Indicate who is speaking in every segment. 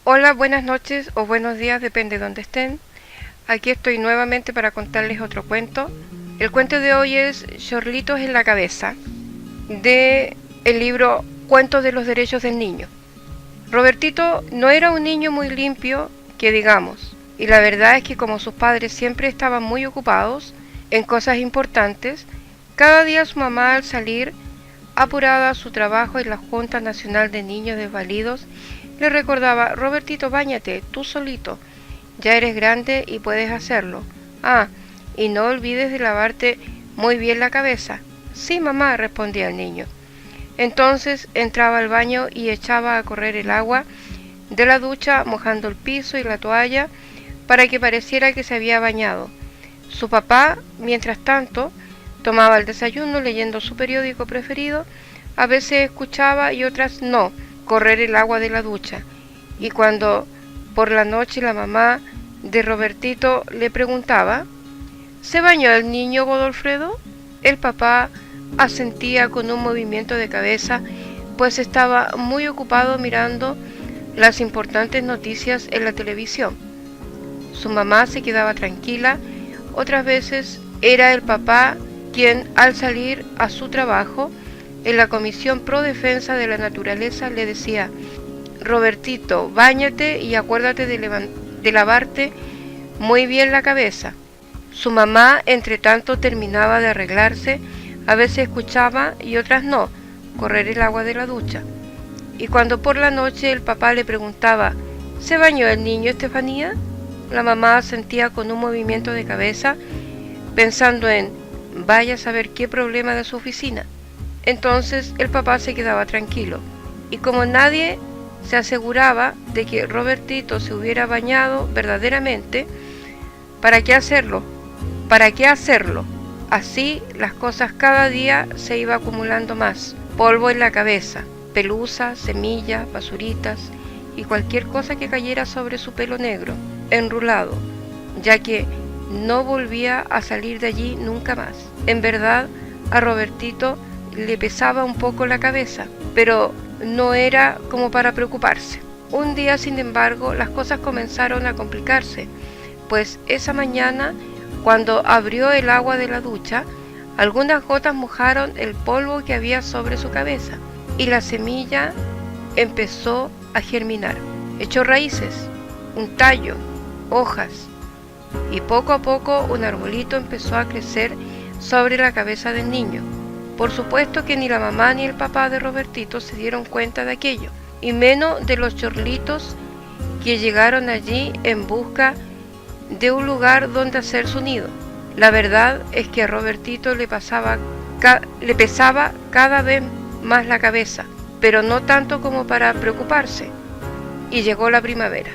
Speaker 1: Hola, buenas noches o buenos días, depende de donde estén. Aquí estoy nuevamente para contarles otro cuento. El cuento de hoy es Chorlitos en la cabeza, de el libro Cuentos de los derechos del niño. Robertito no era un niño muy limpio, que digamos, y la verdad es que como sus padres siempre estaban muy ocupados en cosas importantes, cada día su mamá al salir apurada a su trabajo en la Junta Nacional de Niños Desvalidos, le recordaba: Robertito, báñate, tú solito, ya eres grande y puedes hacerlo. Ah, y no olvides de lavarte muy bien la cabeza. Sí, mamá, respondía el niño. Entonces entraba al baño y echaba a correr el agua de la ducha, mojando el piso y la toalla para que pareciera que se había bañado. Su papá, mientras tanto, tomaba el desayuno leyendo su periódico preferido. A veces escuchaba y otras no correr el agua de la ducha. Y cuando por la noche la mamá de Robertito le preguntaba: ¿se bañó el niño Godolfredo?, el papá asentía con un movimiento de cabeza, pues estaba muy ocupado mirando las importantes noticias en la televisión. Su mamá se quedaba tranquila. Otras veces era el papá quien, al salir a su trabajo en la Comisión Pro Defensa de la Naturaleza, le decía: Robertito, báñate y acuérdate de lavarte muy bien la cabeza. Su mamá, entre tanto, terminaba de arreglarse. A veces escuchaba y otras no correr el agua de la ducha. Y cuando por la noche el papá le preguntaba: ¿se bañó el niño, Estefanía?, la mamá asentía con un movimiento de cabeza, pensando en: vaya a saber qué problema de su oficina. Entonces el papá se quedaba tranquilo, y como nadie se aseguraba de que Robertito se hubiera bañado verdaderamente, ¿para qué hacerlo? ¿Para qué hacerlo? Así las cosas cada día se iba acumulando más: polvo en la cabeza, pelusa, semillas, basuritas y cualquier cosa que cayera sobre su pelo negro, enrulado, ya que no volvía a salir de allí nunca más. En verdad, a Robertito le pesaba un poco la cabeza, pero no era como para preocuparse. Un día, sin embargo, las cosas comenzaron a complicarse, pues esa mañana, cuando abrió el agua de la ducha, algunas gotas mojaron el polvo que había sobre su cabeza, y la semilla empezó a germinar. Echó raíces, un tallo, hojas, y poco a poco un arbolito empezó a crecer sobre la cabeza del niño. Por supuesto que ni la mamá ni el papá de Robertito se dieron cuenta de aquello, y menos de los chorlitos que llegaron allí en busca de un lugar donde hacer su nido. La verdad es que a Robertito le pesaba cada vez más la cabeza, pero no tanto como para preocuparse. Y llegó la primavera.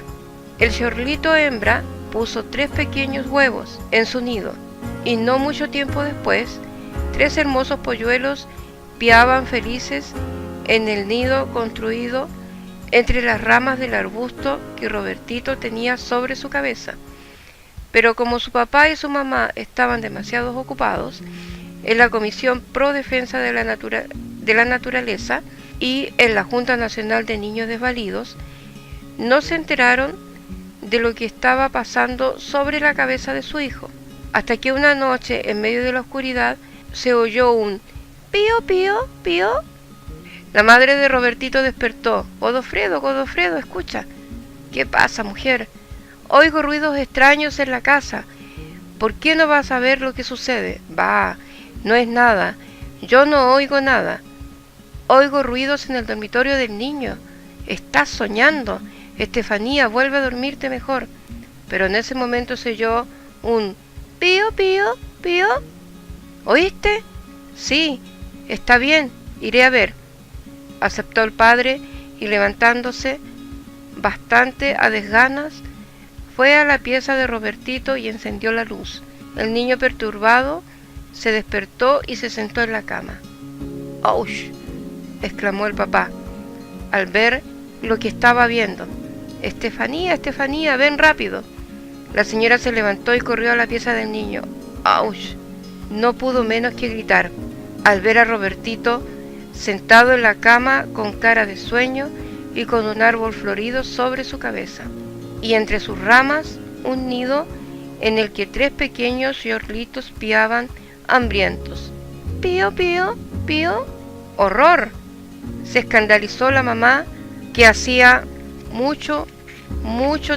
Speaker 1: El chorlito hembra puso 3 pequeños huevos en su nido, y no mucho tiempo después, 3 hermosos polluelos piaban felices en el nido construido entre las ramas del arbusto que Robertito tenía sobre su cabeza. Pero como su papá y su mamá estaban demasiado ocupados en la Comisión Pro Defensa de la Naturaleza y en la Junta Nacional de Niños Desvalidos, no se enteraron de lo que estaba pasando sobre la cabeza de su hijo, hasta que una noche, en medio de la oscuridad, se oyó un pío, pío, pío. La madre de Robertito despertó. Godofredo, Godofredo, escucha. ¿Qué pasa, mujer? Oigo ruidos extraños en la casa. ¿Por qué no vas a ver lo que sucede? Bah, no es nada. Yo no oigo nada. Oigo ruidos en el dormitorio del niño. Estás soñando. Estefanía, vuelve a dormirte mejor. Pero en ese momento se oyó un pío, pío, pío. ¿Oíste? Sí, está bien, iré a ver, aceptó el padre, y levantándose bastante a desganas, fue a la pieza de Robertito y encendió la luz. El niño, perturbado, se despertó y se sentó en la cama. ¡Auch!, exclamó el papá al ver lo que estaba viendo. Estefanía, Estefanía, ven rápido. La señora se levantó y corrió a la pieza del niño. ¡Auch!, no pudo menos que gritar al ver a Robertito sentado en la cama con cara de sueño y con un árbol florido sobre su cabeza, y entre sus ramas un nido en el que 3 pequeños yorlitos piaban hambrientos. Pío, pío, pío. ¡Horror! Se escandalizó la mamá, que hacía mucho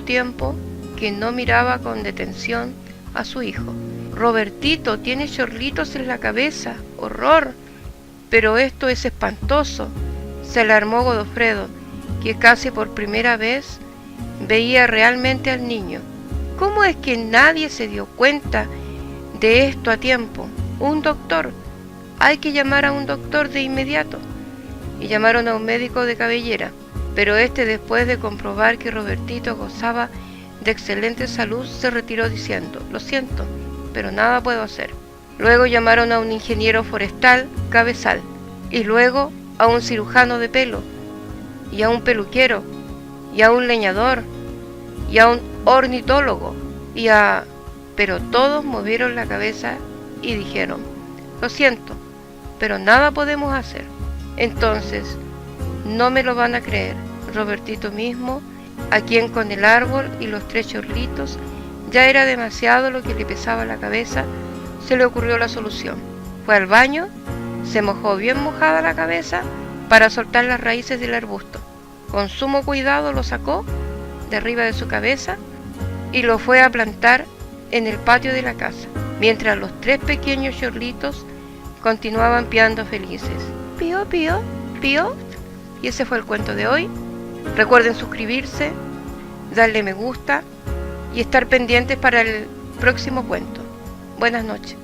Speaker 1: tiempo que no miraba con detención a su hijo. Robertito, tiene yorlitos en la cabeza. ¡Horror! Pero esto es espantoso. Se alarmó Godofredo, que casi por primera vez veía realmente al niño. ¿Cómo es que nadie se dio cuenta de esto a tiempo? Un doctor. Hay que llamar a un doctor de inmediato. Y llamaron a un médico de cabellera, pero después de comprobar que Robertito gozaba de excelente salud, se retiró diciendo: lo siento, pero nada puedo hacer. Luego llamaron a un ingeniero forestal, Cabezal, y luego a un cirujano de pelo, y a un peluquero, y a un leñador, y a un ornitólogo, pero todos movieron la cabeza y dijeron: lo siento, pero nada podemos hacer. Entonces, no me lo van a creer, Robertito mismo, a quien con el árbol y los 3 chorlitos ya era demasiado lo que le pesaba la cabeza, se le ocurrió la solución. Fue al baño, se mojó bien mojada la cabeza para soltar las raíces del arbusto. Con sumo cuidado lo sacó de arriba de su cabeza y lo fue a plantar en el patio de la casa, mientras los 3 pequeños chorlitos continuaban piando felices. Pío, pío, pío. Y ese fue el cuento de hoy. Recuerden suscribirse, darle me gusta y estar pendientes para el próximo cuento. Buenas noches.